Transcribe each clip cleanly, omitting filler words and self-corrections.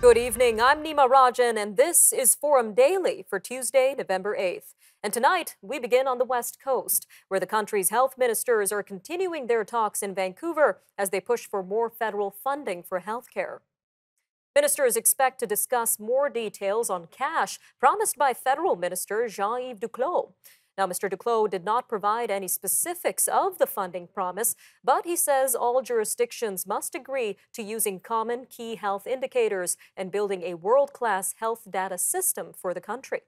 Good evening, I'm Nima Rajan, and this is Forum Daily for Tuesday, November 8th. And tonight, we begin on the West Coast, where the country's health ministers are continuing their talks in Vancouver as they push for more federal funding for healthcare. Ministers expect to discuss more details on cash promised by federal minister Jean-Yves Duclos. Now, Mr. Duclos did not provide any specifics of the funding promise, but he says all jurisdictions must agree to using common key health indicators and building a world-class health data system for the country.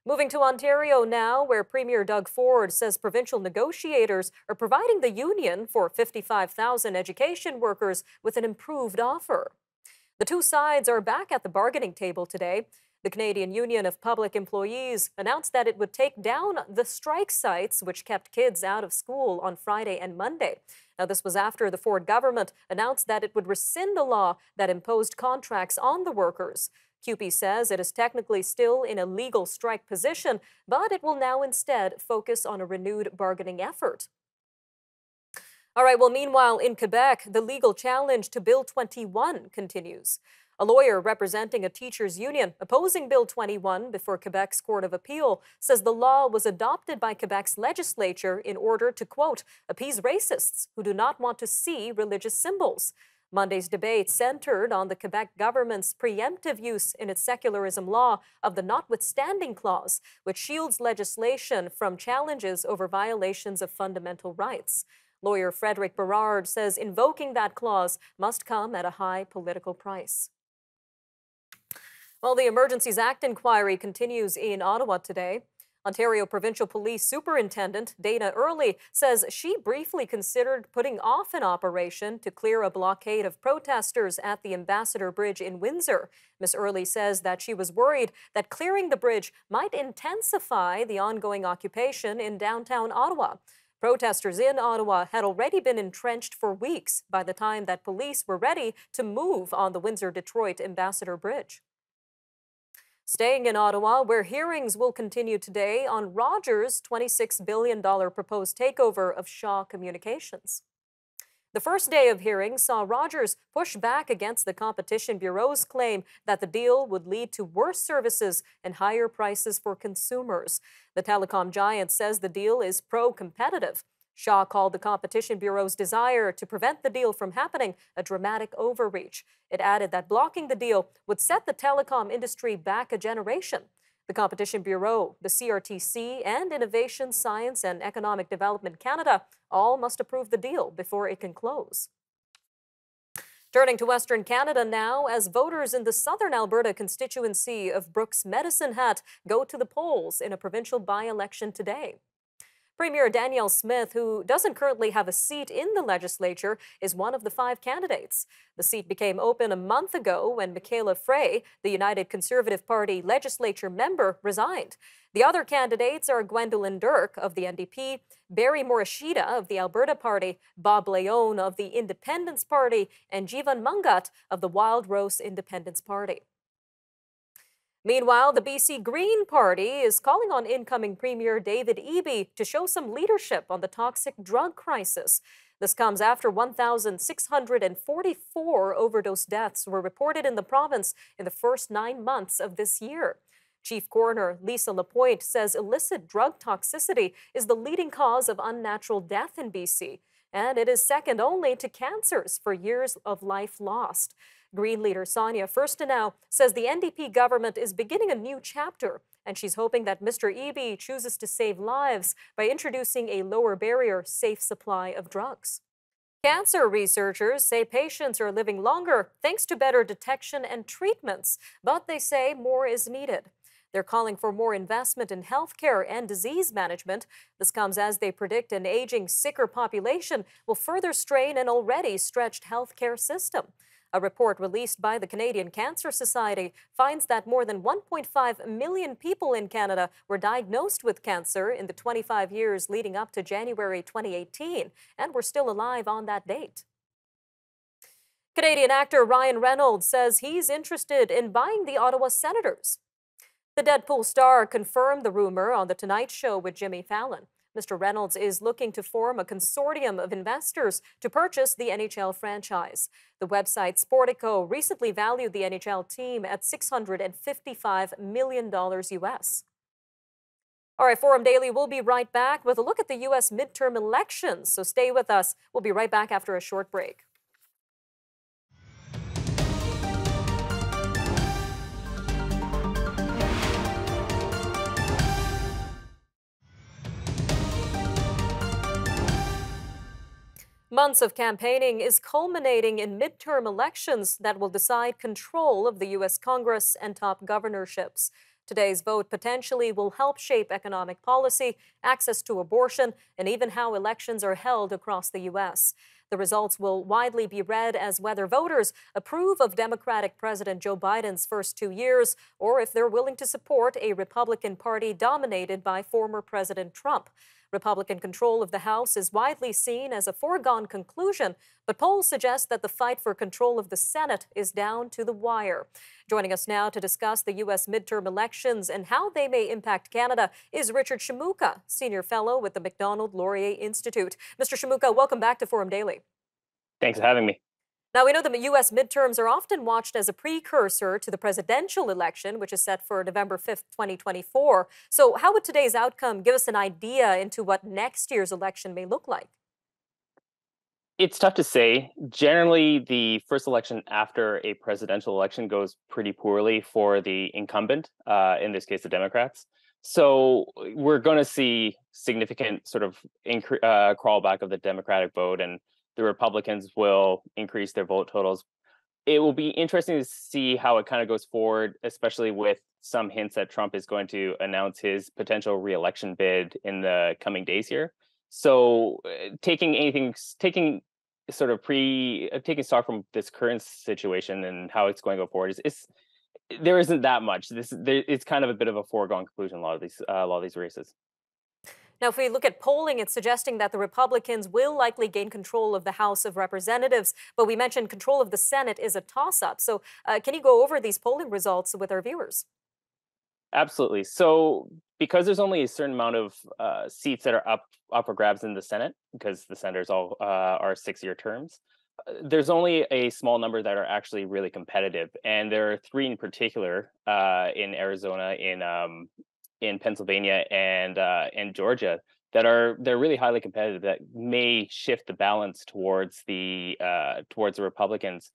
Moving to Ontario now, where Premier Doug Ford says provincial negotiators are providing the union for 55,000 education workers with an improved offer. The two sides are back at the bargaining table today. The Canadian Union of Public Employees announced that it would take down the strike sites which kept kids out of school on Friday and Monday. Now, this was after the Ford government announced that it would rescind a law that imposed contracts on the workers. CUPE says it is technically still in a legal strike position, but it will now instead focus on a renewed bargaining effort. All right, well, meanwhile, in Quebec, the legal challenge to Bill 21 continues. A lawyer representing a teachers' union opposing Bill 21 before Quebec's Court of Appeal says the law was adopted by Quebec's legislature in order to, quote, appease racists who do not want to see religious symbols. Monday's debate centered on the Quebec government's preemptive use in its secularism law of the notwithstanding clause, which shields legislation from challenges over violations of fundamental rights. Lawyer Frederic Berard says invoking that clause must come at a high political price. Well, the Emergencies Act inquiry continues in Ottawa today. Ontario Provincial Police Superintendent Dana Early says she briefly considered putting off an operation to clear a blockade of protesters at the Ambassador Bridge in Windsor. Ms. Early says that she was worried that clearing the bridge might intensify the ongoing occupation in downtown Ottawa. Protesters in Ottawa had already been entrenched for weeks by the time that police were ready to move on the Windsor-Detroit Ambassador Bridge. Staying in Ottawa, where hearings will continue today on Rogers' $26 billion proposed takeover of Shaw Communications. The first day of hearings saw Rogers push back against the Competition Bureau's claim that the deal would lead to worse services and higher prices for consumers. The telecom giant says the deal is pro-competitive. Shaw called the Competition Bureau's desire to prevent the deal from happening a dramatic overreach. It added that blocking the deal would set the telecom industry back a generation. The Competition Bureau, the CRTC, and Innovation, Science and Economic Development Canada all must approve the deal before it can close. Turning to Western Canada now, as voters in the southern Alberta constituency of Brooks Medicine Hat go to the polls in a provincial by-election today. Premier Danielle Smith, who doesn't currently have a seat in the legislature, is one of the 5 candidates. The seat became open a month ago when Michaela Frey, the United Conservative Party legislature member, resigned. The other candidates are Gwendolyn Dirk of the NDP, Barry Morishita of the Alberta Party, Bob Leone of the Independence Party, and Jivan Mungat of the Wild Rose Independence Party. Meanwhile, the BC Green Party is calling on incoming Premier David Eby to show some leadership on the toxic drug crisis. This comes after 1,644 overdose deaths were reported in the province in the first 9 months of this year. Chief Coroner Lisa Lapointe says illicit drug toxicity is the leading cause of unnatural death in BC, and it is second only to cancers for years of life lost. Green leader Sonia Furstenau says the NDP government is beginning a new chapter, and she's hoping that Mr. Eby chooses to save lives by introducing a lower barrier, safe supply of drugs. Cancer researchers say patients are living longer thanks to better detection and treatments, but they say more is needed. They're calling for more investment in healthcare and disease management. This comes as they predict an aging, sicker population will further strain an already stretched healthcare system. A report released by the Canadian Cancer Society finds that more than 1.5 million people in Canada were diagnosed with cancer in the 25 years leading up to January 2018 and were still alive on that date. Canadian actor Ryan Reynolds says he's interested in buying the Ottawa Senators. The Deadpool star confirmed the rumor on The Tonight Show with Jimmy Fallon. Mr. Reynolds is looking to form a consortium of investors to purchase the NHL franchise. The website Sportico recently valued the NHL team at $655 million US. All right, Forum Daily will be right back with a look at the U.S. midterm elections. So stay with us. We'll be right back after a short break. Months of campaigning is culminating in midterm elections that will decide control of the U.S. Congress and top governorships. Today's vote potentially will help shape economic policy, access to abortion, and even how elections are held across the U.S. The results will widely be read as whether voters approve of Democratic President Joe Biden's first 2 years or if they're willing to support a Republican Party dominated by former President Trump. Republican control of the House is widely seen as a foregone conclusion, but polls suggest that the fight for control of the Senate is down to the wire. Joining us now to discuss the U.S. midterm elections and how they may impact Canada is Richard Shimooka, Senior Fellow with the Macdonald-Laurier Institute. Mr. Shimooka, welcome back to Forum Daily. Thanks for having me. Now, we know the U.S. midterms are often watched as a precursor to the presidential election, which is set for November 5th, 2024. So how would today's outcome give us an idea into what next year's election may look like? It's tough to say. Generally, the first election after a presidential election goes pretty poorly for the incumbent, in this case, the Democrats. So we're going to see significant sort of crawlback of the Democratic vote, and the Republicans will increase their vote totals. It will be interesting to see how it kind of goes forward, especially with some hints that Trump is going to announce his potential re-election bid in the coming days here. So taking stock from this current situation and how it's going to go forward there isn't that much. It's kind of a bit of a foregone conclusion. A lot of these races. Now, if we look at polling, it's suggesting that the Republicans will likely gain control of the House of Representatives, but we mentioned control of the Senate is a toss-up. So can you go over these polling results with our viewers? Absolutely. So because there's only a certain amount of seats that are up for grabs in the Senate, because the senators all are 6-year terms, there's only a small number that are actually really competitive. And there are 3 in particular in Arizona, in Pennsylvania, and Georgia they're really highly competitive, that may shift the balance towards the Republicans,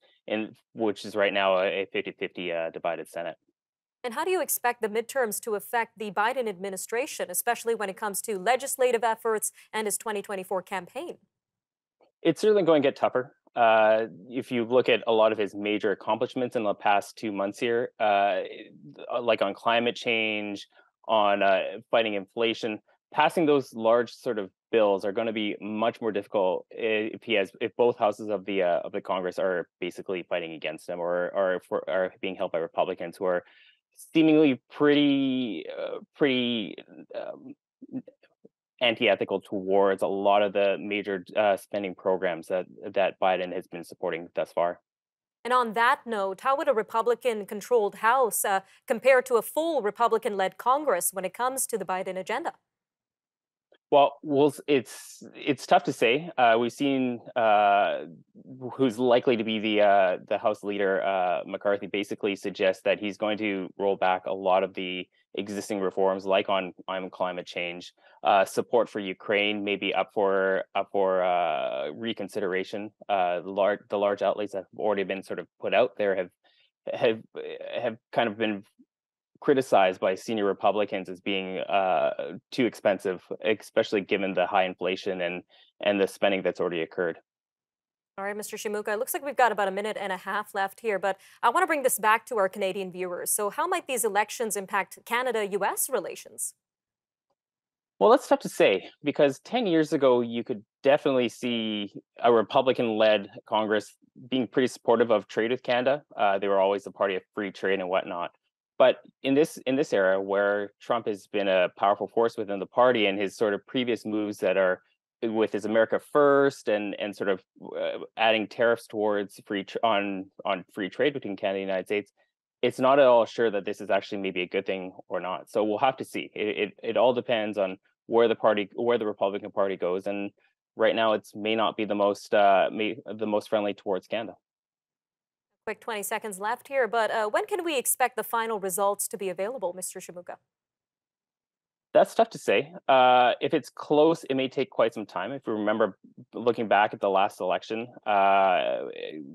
which is right now a 50-50 divided Senate. And how do you expect the midterms to affect the Biden administration, especially when it comes to legislative efforts and his 2024 campaign? It's certainly going to get tougher. If you look at a lot of his major accomplishments in the past 2 months here, like on climate change, on fighting inflation, passing those large sort of bills are going to be much more difficult if both houses of the Congress are basically fighting against him, or are being held by Republicans who are seemingly pretty anti-ethical towards a lot of the major spending programs that Biden has been supporting thus far. And on that note, how would a Republican-controlled House compare to a full Republican-led Congress when it comes to the Biden agenda? Well, it's tough to say. We've seen who's likely to be the House leader, McCarthy, basically suggest that he's going to roll back a lot of the existing reforms, like on climate change, support for Ukraine, maybe up for reconsideration. The large outlays that have already been sort of put out there have kind of been criticized by senior Republicans as being too expensive, especially given the high inflation and the spending that's already occurred. All right, Mr. Shimooka, it looks like we've got about a minute and a half left here, but I want to bring this back to our Canadian viewers. So how might these elections impact Canada-US relations? Well, that's tough to say, because 10 years ago, you could definitely see a Republican-led Congress being pretty supportive of trade with Canada. They were always the party of free trade and whatnot. But in this era, where Trump has been a powerful force within the party, and his sort of previous moves that are with his America First and sort of adding tariffs towards on free trade between Canada and the United States, it's not at all sure that this is actually maybe a good thing or not. So we'll have to see. It all depends on where the Republican Party goes. And right now, it's may not be the most friendly towards Canada. Quick 20 seconds left here, but when can we expect the final results to be available, Mr. Shimooka? That's tough to say. If it's close, it may take quite some time. If you remember, looking back at the last election,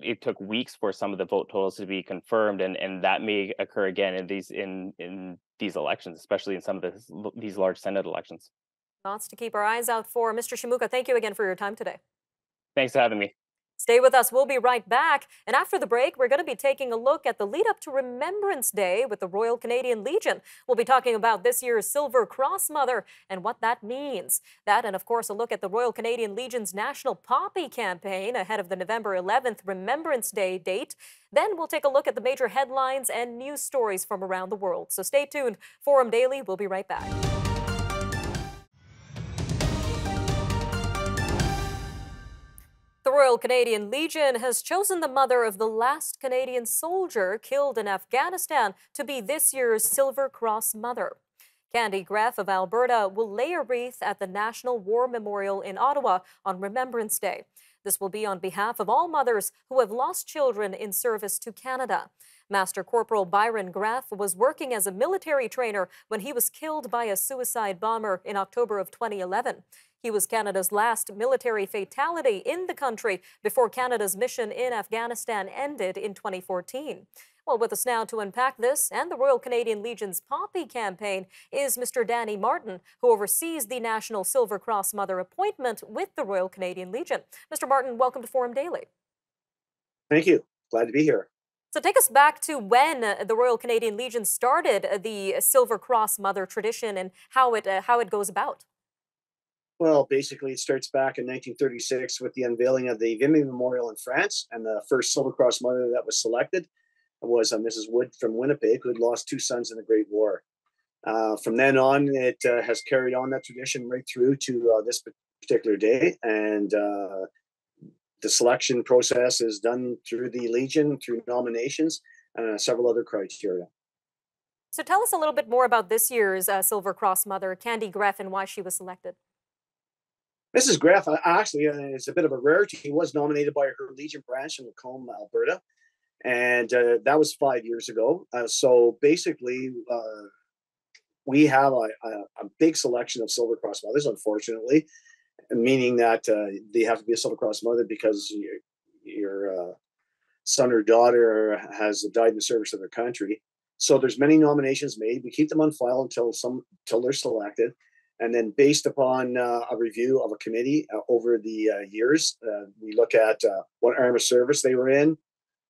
it took weeks for some of the vote totals to be confirmed, and that may occur again in these elections, especially in some of these large Senate elections. Lots to keep our eyes out for. Mr. Shimooka, thank you again for your time today. Thanks for having me. Stay with us. We'll be right back. And after the break, we're going to be taking a look at the lead up to Remembrance Day with the Royal Canadian Legion. We'll be talking about this year's Silver Cross Mother and what that means. That and, of course, a look at the Royal Canadian Legion's National Poppy campaign ahead of the November 11th Remembrance Day date. Then we'll take a look at the major headlines and news stories from around the world. So stay tuned. Forum Daily, we'll be right back. The Royal Canadian Legion has chosen the mother of the last Canadian soldier killed in Afghanistan to be this year's Silver Cross Mother. Candy Graff of Alberta will lay a wreath at the National War Memorial in Ottawa on Remembrance Day. This will be on behalf of all mothers who have lost children in service to Canada. Master Corporal Byron Graff was working as a military trainer when he was killed by a suicide bomber in October of 2011. He was Canada's last military fatality in the country before Canada's mission in Afghanistan ended in 2014. Well, with us now to unpack this and the Royal Canadian Legion's Poppy campaign is Mr. Danny Martin, who oversees the National Silver Cross Mother appointment with the Royal Canadian Legion. Mr. Martin, welcome to Forum Daily. Thank you. Glad to be here. So take us back to when the Royal Canadian Legion started the Silver Cross Mother tradition and how it goes about. Well, basically, it starts back in 1936 with the unveiling of the Vimy Memorial in France, and the first Silver Cross Mother that was selected was Mrs. Wood from Winnipeg, who had lost 2 sons in the Great War. From then on, it has carried on that tradition right through to this particular day, and the selection process is done through the Legion, through nominations, and several other criteria. So tell us a little bit more about this year's Silver Cross Mother, Candy Graff, and why she was selected. Mrs. Graff, actually, is a bit of a rarity. She was nominated by her Legion branch in Macomb, Alberta, and that was 5 years ago. So basically, we have a big selection of Silver Cross Mothers, unfortunately, meaning that they have to be a Silver Cross Mother because your son or daughter has died in the service of their country. So there's many nominations made. We keep them on file until they're selected. And then based upon a review of a committee over the years, we look at what arm of service they were in,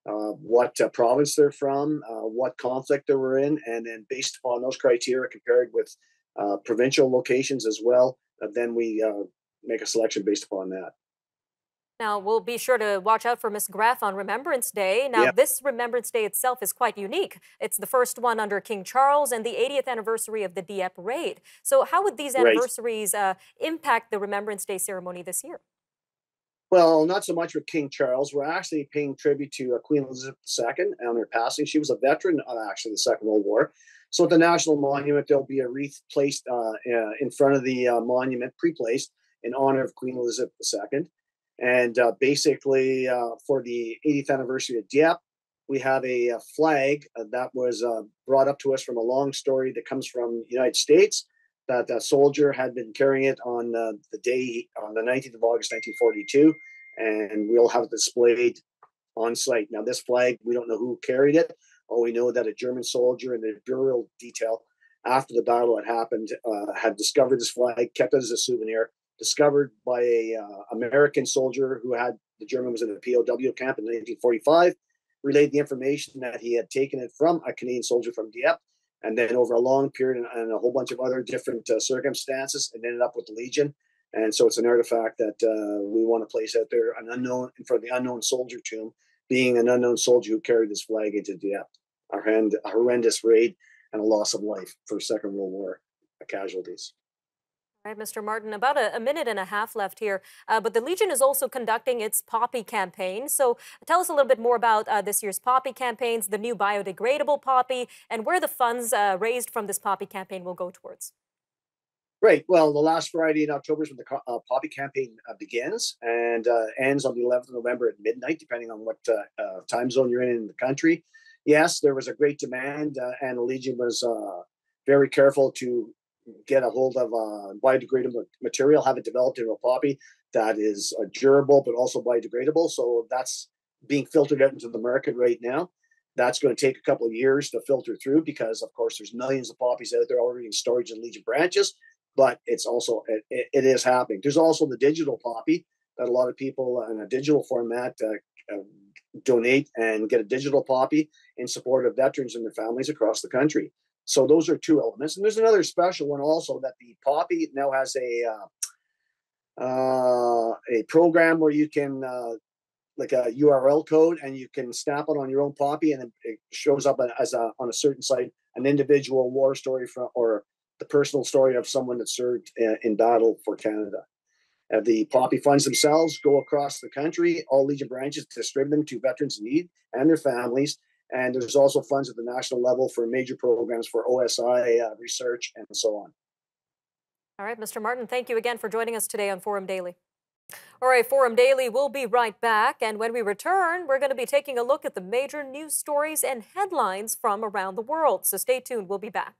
what province they're from, what conflict they were in, and then based upon those criteria compared with provincial locations as well, then we make a selection based upon that. Now, we'll be sure to watch out for Miss Graff on Remembrance Day. Now, This Remembrance Day itself is quite unique. It's the first one under King Charles and the 80th anniversary of the Dieppe raid. So how would these anniversaries impact the Remembrance Day ceremony this year? Well, not so much with King Charles. We're actually paying tribute to Queen Elizabeth II on her passing. She was a veteran of actually the Second World War. So at the National Monument, there'll be a wreath placed in front of the monument, pre-placed, in honor of Queen Elizabeth II. And basically, for the 80th anniversary of Dieppe, we have a flag that was brought up to us from a long story that comes from the United States, that a soldier had been carrying it on the day, on the 19th of August, 1942, and we'll have it displayed on site. Now, this flag, we don't know who carried it. All we know that a German soldier in the burial detail after the battle had happened had discovered this flag, kept it as a souvenir, discovered by a American soldier who had, the German was in a POW camp in 1945, relayed the information that he had taken it from a Canadian soldier from Dieppe, and then over a long period and a whole bunch of other different circumstances, it ended up with the Legion. And so it's an artifact that we want to place out there, an unknown, in front of the unknown soldier tomb, being an unknown soldier who carried this flag into Dieppe. A horrendous raid and a loss of life for Second World War casualties. All right, Mr. Martin, about a minute and a half left here, but the Legion is also conducting its Poppy campaign. So tell us a little bit more about this year's Poppy campaigns, the new biodegradable Poppy, and where the funds raised from this Poppy campaign will go towards. Right. Well, the last Friday in October is when the poppy campaign begins and ends on the 11th of November at midnight, depending on what time zone you're in the country. Yes, there was a great demand, and the Legion was very careful to get a hold of biodegradable material, have it developed into a poppy that is durable but also biodegradable. So that's being filtered out into the market right now. That's going to take a couple of years to filter through because, of course, there's millions of poppies out there already in storage in Legion branches. But it's also it is happening. There's also the digital poppy that a lot of people in a digital format donate and get a digital poppy in support of veterans and their families across the country. So those are two elements. And there's another special one also that the poppy now has a program where you can like a URL code, and you can snap it on your own poppy, and it shows up as on a certain site an individual war story from or the personal story of someone that served in battle for Canada. The poppy funds themselves go across the country. All Legion branches distribute them to veterans in need and their families. And there's also funds at the national level for major programs for OSI research and so on. All right, Mr. Martin, thank you again for joining us today on Forum Daily. All right, Forum Daily will be right back. And when we return, we're going to be taking a look at the major news stories and headlines from around the world. So stay tuned. We'll be back.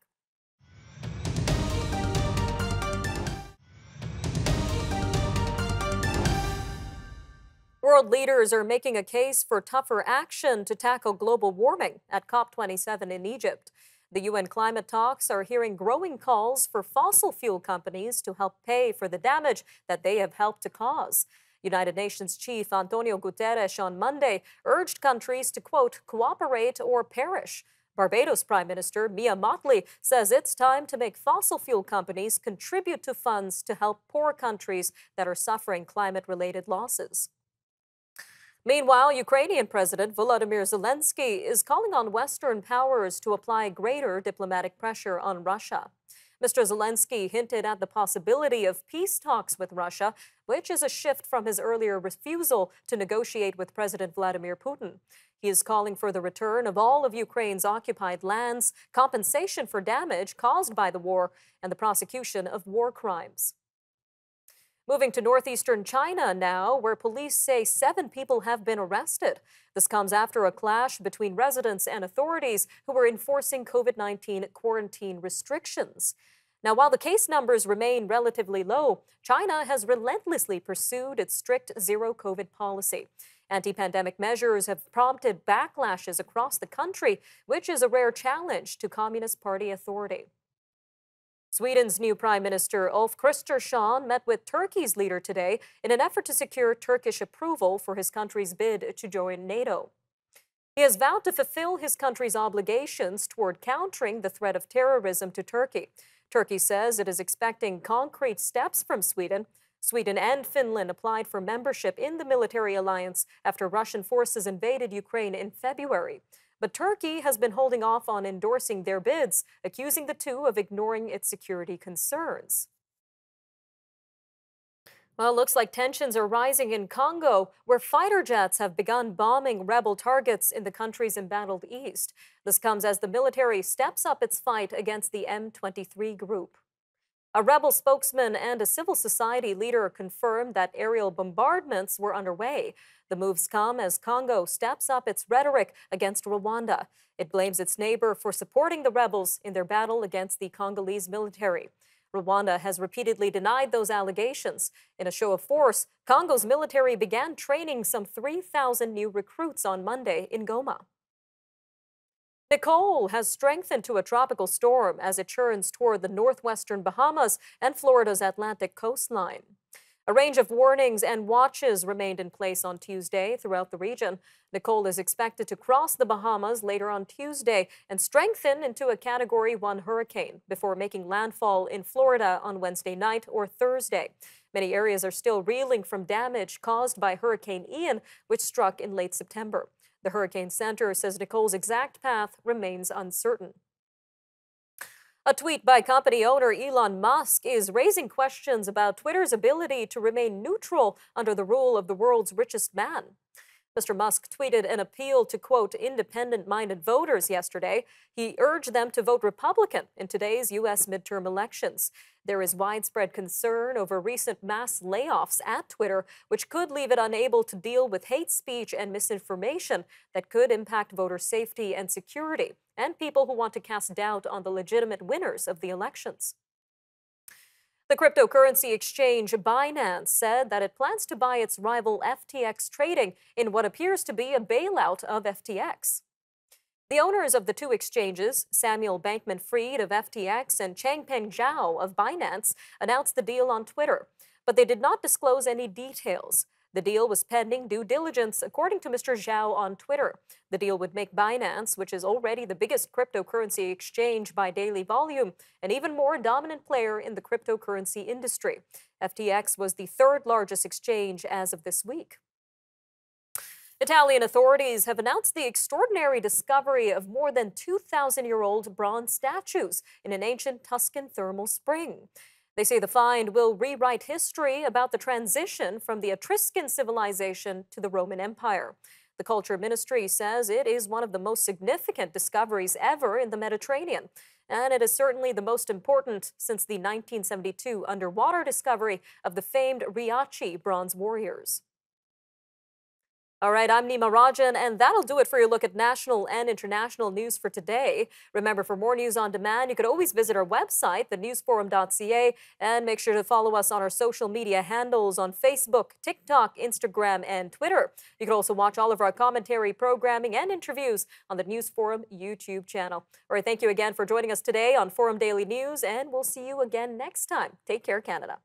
World leaders are making a case for tougher action to tackle global warming at COP27 in Egypt. The UN climate talks are hearing growing calls for fossil fuel companies to help pay for the damage that they have helped to cause. United Nations Chief Antonio Guterres on Monday urged countries to, quote, cooperate or perish. Barbados Prime Minister Mia Mottley says it's time to make fossil fuel companies contribute to funds to help poor countries that are suffering climate-related losses. Meanwhile, Ukrainian President Volodymyr Zelensky is calling on Western powers to apply greater diplomatic pressure on Russia. Mr. Zelensky hinted at the possibility of peace talks with Russia, which is a shift from his earlier refusal to negotiate with President Vladimir Putin. He is calling for the return of all of Ukraine's occupied lands, compensation for damage caused by the war, and the prosecution of war crimes. Moving to northeastern China now, where police say 7 people have been arrested. This comes after a clash between residents and authorities who were enforcing COVID-19 quarantine restrictions. Now, while the case numbers remain relatively low, China has relentlessly pursued its strict zero-COVID policy. Anti-pandemic measures have prompted backlashes across the country, which is a rare challenge to Communist Party authority. Sweden's new Prime Minister Ulf Kristersson met with Turkey's leader today in an effort to secure Turkish approval for his country's bid to join NATO. He has vowed to fulfill his country's obligations toward countering the threat of terrorism to Turkey. Turkey says it is expecting concrete steps from Sweden. Sweden and Finland applied for membership in the military alliance after Russian forces invaded Ukraine in February. But Turkey has been holding off on endorsing their bids, accusing the two of ignoring its security concerns. Well, it looks like tensions are rising in Congo, where fighter jets have begun bombing rebel targets in the country's embattled east. This comes as the military steps up its fight against the M23 group. A rebel spokesman and a civil society leader confirmed that aerial bombardments were underway. The moves come as Congo steps up its rhetoric against Rwanda. It blames its neighbor for supporting the rebels in their battle against the Congolese military. Rwanda has repeatedly denied those allegations. In a show of force, Congo's military began training some 3,000 new recruits on Monday in Goma. Nicole has strengthened to a tropical storm as it churns toward the northwestern Bahamas and Florida's Atlantic coastline. A range of warnings and watches remained in place on Tuesday throughout the region. Nicole is expected to cross the Bahamas later on Tuesday and strengthen into a Category 1 hurricane before making landfall in Florida on Wednesday night or Thursday. Many areas are still reeling from damage caused by Hurricane Ian, which struck in late September. The Hurricane Center says Nicole's exact path remains uncertain. A tweet by company owner Elon Musk is raising questions about Twitter's ability to remain neutral under the rule of the world's richest man. Mr. Musk tweeted an appeal to, quote, independent-minded voters yesterday. He urged them to vote Republican in today's U.S. midterm elections. There is widespread concern over recent mass layoffs at Twitter, which could leave it unable to deal with hate speech and misinformation that could impact voter safety and security, and people who want to cast doubt on the legitimate winners of the elections. The cryptocurrency exchange Binance said that it plans to buy its rival FTX trading in what appears to be a bailout of FTX. The owners of the two exchanges, Samuel Bankman-Fried of FTX and Changpeng Zhao of Binance, announced the deal on Twitter, but they did not disclose any details. The deal was pending due diligence, according to Mr. Zhao on Twitter. The deal would make Binance, which is already the biggest cryptocurrency exchange by daily volume, an even more dominant player in the cryptocurrency industry. FTX was the third largest exchange as of this week. Italian authorities have announced the extraordinary discovery of more than 2,000-year-old bronze statues in an ancient Tuscan thermal spring. They say the find will rewrite history about the transition from the Etruscan civilization to the Roman Empire. The Culture Ministry says it is one of the most significant discoveries ever in the Mediterranean, and it is certainly the most important since the 1972 underwater discovery of the famed Riachi bronze warriors. All right, I'm Nima Rajan, and that'll do it for your look at national and international news for today. Remember, for more news on demand, you could always visit our website, thenewsforum.ca, and make sure to follow us on our social media handles on Facebook, TikTok, Instagram, and Twitter. You can also watch all of our commentary, programming, and interviews on the News Forum YouTube channel. All right, thank you again for joining us today on Forum Daily News, and we'll see you again next time. Take care, Canada.